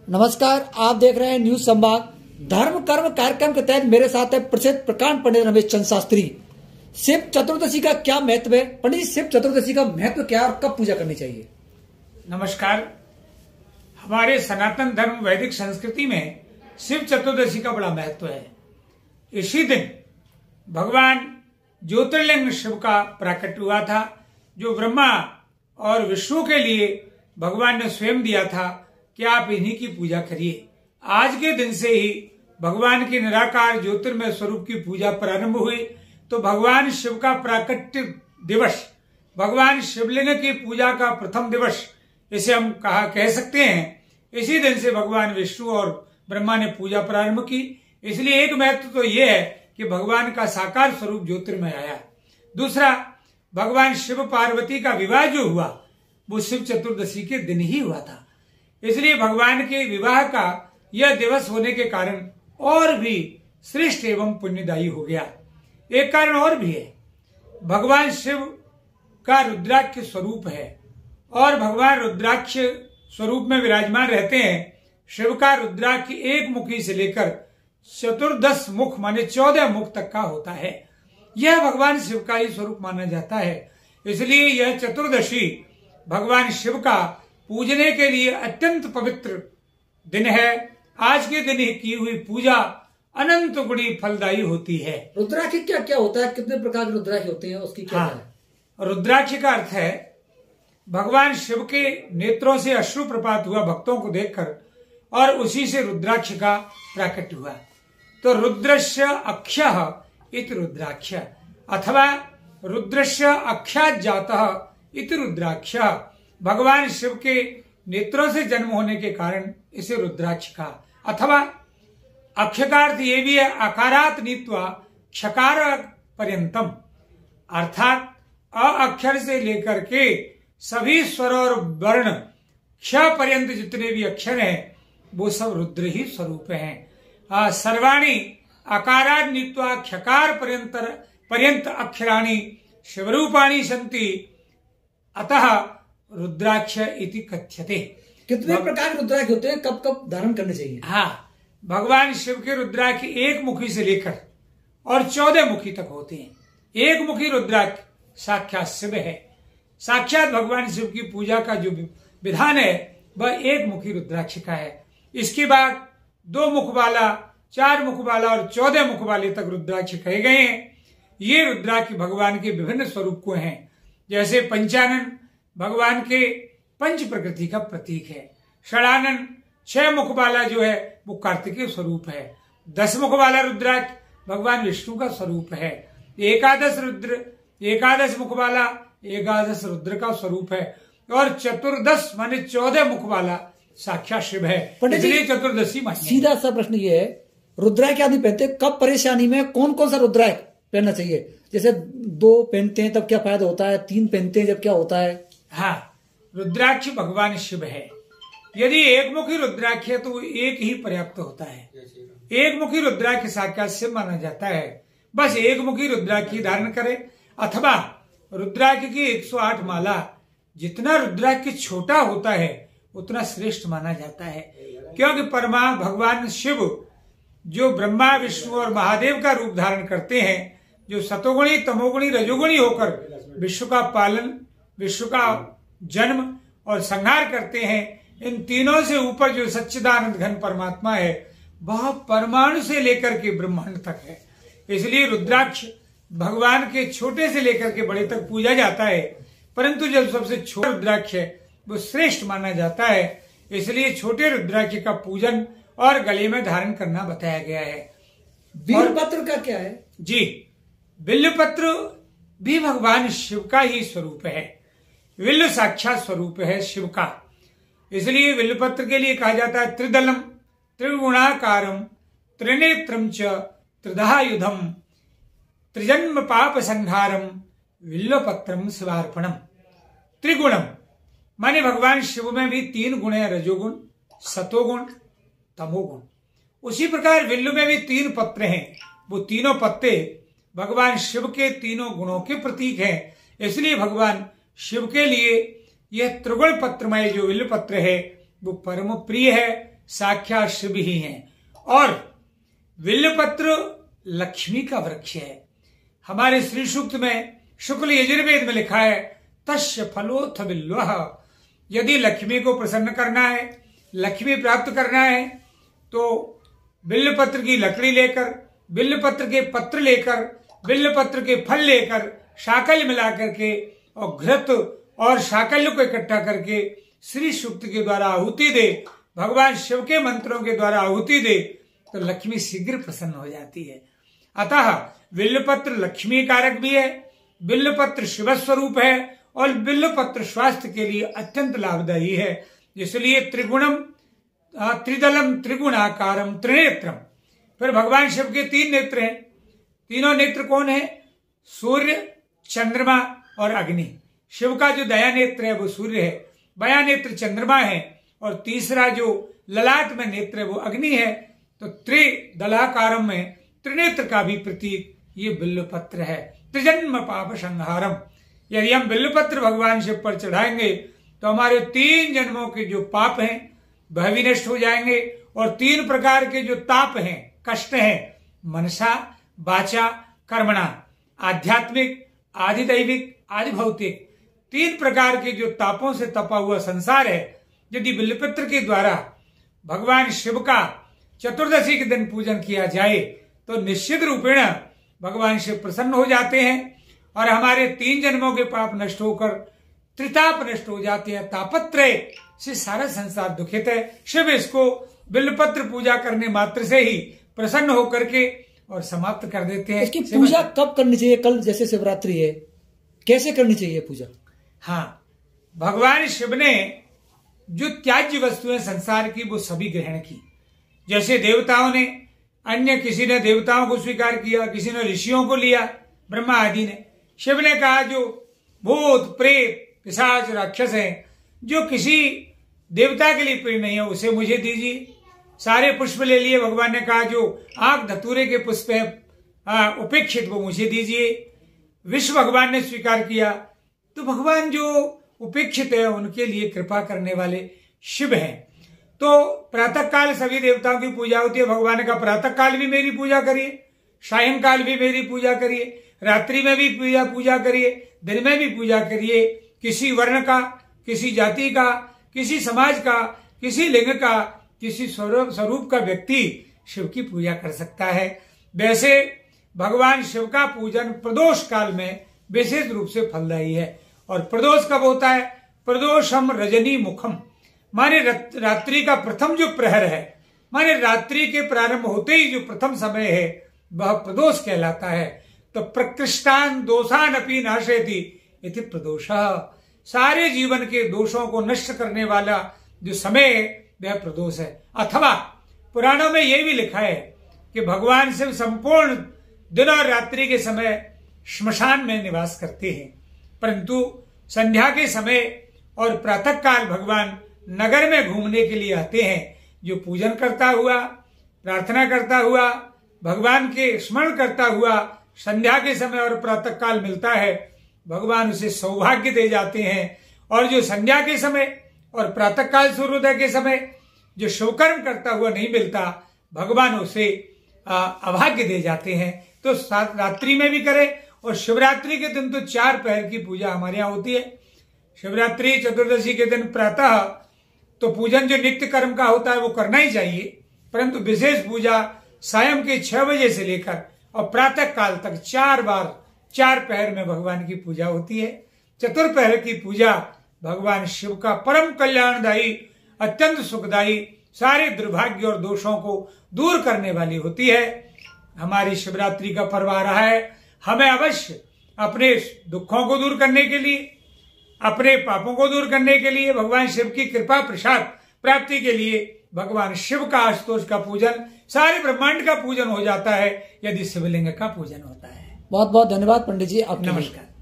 नमस्कार, आप देख रहे हैं न्यूज संवाद। धर्म कर्म कार्यक्रम के तहत मेरे साथ है प्रसिद्ध प्रकांड पंडित रमेश चंद्र शास्त्री। शिव चतुर्दशी का क्या महत्व है? पंडित जी, शिव चतुर्दशी का महत्व क्या है और कब पूजा करनी चाहिए? नमस्कार। हमारे सनातन धर्म वैदिक संस्कृति में शिव चतुर्दशी का बड़ा महत्व है। इसी दिन भगवान ज्योतिर्लिंग शिव का प्राकट्य हुआ था, जो ब्रह्मा और विष्णु के लिए भगवान ने स्वयं दिया था कि आप इन्हीं की पूजा करिए। आज के दिन से ही भगवान के निराकार ज्योतिर्मय स्वरूप की पूजा प्रारंभ हुई। तो भगवान शिव का प्राकट्य दिवस, भगवान शिवलिंग की पूजा का प्रथम दिवस इसे हम कह सकते हैं। इसी दिन से भगवान विष्णु और ब्रह्मा ने पूजा प्रारंभ की। इसलिए एक महत्व तो यह है कि भगवान का साकार स्वरूप ज्योतिर्मय आया। दूसरा, भगवान शिव पार्वती का विवाह जो हुआ वो शिव चतुर्दशी के दिन ही हुआ था। इसलिए भगवान के विवाह का यह दिवस होने के कारण और भी श्रेष्ठ एवं पुण्यदायी हो गया। एक कारण और भी है, भगवान शिव का रुद्राक्ष स्वरूप है और भगवान रुद्राक्ष स्वरूप में विराजमान रहते हैं। शिव का रुद्राक्ष एक मुखी से लेकर चतुर्दश मुख माने 14 मुख तक का होता है। यह भगवान शिव का ही स्वरूप माना जाता है। इसलिए यह चतुर्दशी भगवान शिव का पूजने के लिए अत्यंत पवित्र दिन है। आज के दिन की हुई पूजा अनंत गुणी फलदायी होती है। रुद्राक्ष क्या क्या होता है? कितने प्रकार के रुद्राक्ष होते हैं? उसकी क्या है? रुद्राक्ष का अर्थ है भगवान शिव के नेत्रों से अश्रु प्रपात हुआ भक्तों को देखकर, और उसी से रुद्राक्ष का प्राकट्य हुआ। तो रुद्रस्य अक्षः इति रुद्राक्ष, अथवा रुद्रस्य अक्षात् जातः इति रुद्राक्ष। भगवान शिव के नेत्रों से जन्म होने के कारण इसे रुद्राक्ष का, अथवा अक्ष का अर्थ ये भी है अकारात नीत्वा क्षकार पर्यंतम, अर्थात अ अक्षर से लेकर के सभी स्वर और वर्ण क्ष पर्यंत जितने भी अक्षर हैं वो सब रुद्र ही स्वरूप हैं। सर्वाणी अकारात नीत्वा क्षकार पर्यंत अक्षराणि शिवरूपाणी सन्ति, अतः रुद्राक्ष इति कथ्यते। कितने प्रकार के रुद्राक्ष होते हैं? कब कब धारण करने चाहिए? भगवान शिव के रुद्राक्ष एक मुखी से लेकर और 14 मुखी तक होते हैं। एक मुखी रुद्राक्ष साक्षात शिव है। साक्षात भगवान शिव की पूजा का जो विधान है वह एक मुखी रुद्राक्ष का है। इसके बाद 2 मुख वाला, 4 मुख वाला और 14 मुख वाले तक रुद्राक्ष कहे गए हैं। ये रुद्राक्ष भगवान के विभिन्न स्वरूप को हैं। जैसे पंचानन भगवान के पंच प्रकृति का प्रतीक है। षडानन 6 मुख वाला जो है वो कार्तिकेय स्वरूप है। 10 मुख वाला रुद्राक्ष भगवान विष्णु का स्वरूप है। एकादश मुख वाला एकादश रुद्र का स्वरूप है। और चतुर्दश माने 14 मुख वाला साक्षात शिव है। इसलिए चतुर्दशी मानी। सीधा सा प्रश्न ये है, रुद्राक्ष आदमी पहनते कब परेशानी में कौन कौन सा रुद्राक्ष पहनना चाहिए? जैसे 2 पहनते हैं तब क्या फायदा होता है? 3 पहनते हैं जब क्या होता है? रुद्राक्ष भगवान शिव है। यदि एक मुखी रुद्राक्ष है तो एक ही पर्याप्त होता है। एक मुखी रुद्राक्ष साक्षात शिव माना जाता है। बस एक मुखी रुद्राक्ष धारण करे, अथवा रुद्राक्ष की 108 माला। जितना रुद्राक्ष छोटा होता है उतना श्रेष्ठ माना जाता है, क्योंकि परमा भगवान शिव जो ब्रह्मा विष्णु और महादेव का रूप धारण करते हैं, जो सतोगुणी तमोगुणी रजोगुणी होकर विश्व का पालन, विश्व का जन्म और संहार करते हैं। इन तीनों से ऊपर जो सच्चिदानंद घन परमात्मा है वह परमाणु से लेकर के ब्रह्मांड तक है। इसलिए रुद्राक्ष भगवान के छोटे से लेकर के बड़े तक पूजा जाता है, परंतु जब सबसे छोटा रुद्राक्ष है वो श्रेष्ठ माना जाता है। इसलिए छोटे रुद्राक्ष का पूजन और गले में धारण करना बताया गया है। बिल्वपत्र का क्या है? जी, बिल्वपत्र भी भगवान शिव का ही स्वरूप है। बिल्व साक्षात स्वरूप है शिव का। इसलिए बिल्वपत्र के लिए कहा जाता है त्रिदलम त्रिगुणाकारम त्रिनेत्रम च त्रिधायुधम त्रिजन्म पाप संहारम बिल्वपत्रम शिवार्पणम। त्रिगुणम माने भगवान शिव में भी 3 गुण है, रजोगुण, सतोगुण, तमोगुण। उसी प्रकार बिल्व में भी 3 पत्र हैं। वो तीनों पत्ते भगवान शिव के तीनों गुणों के प्रतीक हैं। इसलिए भगवान शिव के लिए यह त्रिगुण पत्रमय जो बिल्व पत्र है वो परम प्रिय है, साक्षात शिव ही हैं। और बिल्वपत्र लक्ष्मी का वृक्ष है। हमारे श्री सूक्त में शुक्ल यजुर्वेद में लिखा है, तस्य फलोथ बिल्वः। यदि लक्ष्मी को प्रसन्न करना है, लक्ष्मी प्राप्त करना है, तो बिल्वपत्र की लकड़ी लेकर, बिल्वपत्र के पत्र लेकर, बिल्वपत्र के फल लेकर, शाकल मिला करके और घृत और शाकल्य को इकट्ठा करके श्री सूक्त के द्वारा आहुति दे, भगवान शिव के मंत्रों के द्वारा आहुति दे, तो लक्ष्मी शीघ्र प्रसन्न हो जाती है। अतः बिल्वपत्र लक्ष्मी कारक भी है, बिल्वपत्र शिव स्वरूप है और बिल्वपत्र स्वास्थ्य के लिए अत्यंत लाभदायी है। इसलिए त्रिगुणम त्रिदलम त्रिगुणाकारम त्रिनेत्रम। फिर भगवान शिव के 3 नेत्र हैं। तीनों नेत्र कौन है? सूर्य, चंद्रमा और अग्नि। शिव का जो दया नेत्र है वो सूर्य है, बया नेत्र चंद्रमा है और तीसरा जो ललाट में नेत्र है वो अग्नि है। तो त्रिदलाकारम में त्रिनेत्र का भी प्रतीक ये बिल्वपत्र है। त्रिजन्म पाप संहारम। यदि हम बिल्वपत्र भगवान शिव पर चढ़ाएंगे तो हमारे 3 जन्मों के जो पाप हैं वह भी नष्ट हो जाएंगे और 3 प्रकार के जो ताप हैं, कष्ट हैं, मनसा, वाचा, कर्मणा, आध्यात्मिक, आधिदैविक, आदि भौतिक, 3 प्रकार के जो तापों से तपा हुआ संसार है, यदि बिल्वपत्र के द्वारा भगवान शिव का चतुर्दशी के दिन पूजन किया जाए तो निश्चित रूपेण भगवान शिव प्रसन्न हो जाते हैं और हमारे 3 जन्मों के पाप नष्ट होकर त्रिताप नष्ट हो जाते हैं। तापत्रय से सारा संसार दुखित है। शिव इसको बिल्वपत्र पूजा करने मात्र से ही प्रसन्न होकर के और समाप्त कर देते हैं। इसकी पूजा कब करनी चाहिए? कल जैसे शिवरात्रि है, कैसे करनी चाहिए पूजा? हाँ, भगवान शिव ने जो त्याज्य वस्तुएं संसार की वो सभी ग्रहण की। जैसे देवताओं ने, अन्य किसी ने देवताओं को स्वीकार किया, किसी ने ऋषियों को लिया, ब्रह्मा आदि ने। शिव ने कहा जो भूत प्रेत पिशाच राक्षस हैं, जो किसी देवता के लिए प्रिय नहीं है उसे मुझे दीजिए। सारे पुष्प ले लिए। भगवान ने कहा जो आंख धतूरे के पुष्प है उपेक्षित वो मुझे दीजिए। विश्व भगवान ने स्वीकार किया। तो भगवान जो उपेक्षित है उनके लिए कृपा करने वाले शिव हैं। तो प्रातः काल सभी देवताओं की पूजा होती है। भगवान का प्रातः काल भी मेरी पूजा करिए, सायंकाल भी मेरी पूजा करिए, रात्रि में भी पूजा करिए, दिन में भी पूजा करिए। किसी वर्ण का, किसी जाति का, किसी समाज का, किसी लिंग का, किसी स्वरूप का व्यक्ति शिव की पूजा कर सकता है। वैसे भगवान शिव का पूजन प्रदोष काल में विशेष रूप से फलदायी है। और प्रदोष कब होता है? प्रदोषम रजनी मुखम, माने रात्रि का प्रथम जो प्रहर है, माने रात्रि के प्रारंभ होते ही जो प्रथम समय है वह प्रदोष कहलाता है। तो प्रकृष्टान दोषान अपि नाशयति इति प्रदोषः। सारे जीवन के दोषों को नष्ट करने वाला जो समय है वह प्रदोष है। अथवा पुराणों में यह भी लिखा है कि भगवान शिव संपूर्ण दिन और रात्रि के समय श्मशान में निवास करते हैं, परंतु संध्या के समय और प्रातः काल भगवान नगर में घूमने के लिए आते हैं। जो पूजन करता हुआ, प्रार्थना करता हुआ, भगवान के स्मरण करता हुआ संध्या के समय और प्रातः काल मिलता है, भगवान उसे सौभाग्य दे जाते हैं। और जो संध्या के समय और प्रातः काल सूर्योदय के समय जो शुभकर्म करता हुआ नहीं मिलता, भगवान उसे अभाग्य दे जाते हैं। तो रात्रि में भी करे। और शिवरात्रि के दिन तो 4 पहर की पूजा हमारे यहाँ होती है। शिवरात्रि चतुर्दशी के दिन प्रातः तो पूजन जो नित्य कर्म का होता है वो करना ही चाहिए, परंतु विशेष पूजा सायं के 6 बजे से लेकर और प्रातः काल तक 4 बार 4 पहर में भगवान की पूजा होती है। चतुर्पहर की पूजा भगवान शिव का परम कल्याणदायी, अत्यंत सुखदायी, सारे दुर्भाग्य और दोषों को दूर करने वाली होती है। हमारी शिवरात्रि का पर्व आ रहा है। हमें अवश्य अपने दुखों को दूर करने के लिए, अपने पापों को दूर करने के लिए, भगवान शिव की कृपा प्रसाद प्राप्ति के लिए भगवान शिव का आशुतोष का पूजन, सारे ब्रह्मांड का पूजन हो जाता है यदि शिवलिंग का पूजन होता है। बहुत बहुत धन्यवाद पंडित जी। आपका नमस्कार।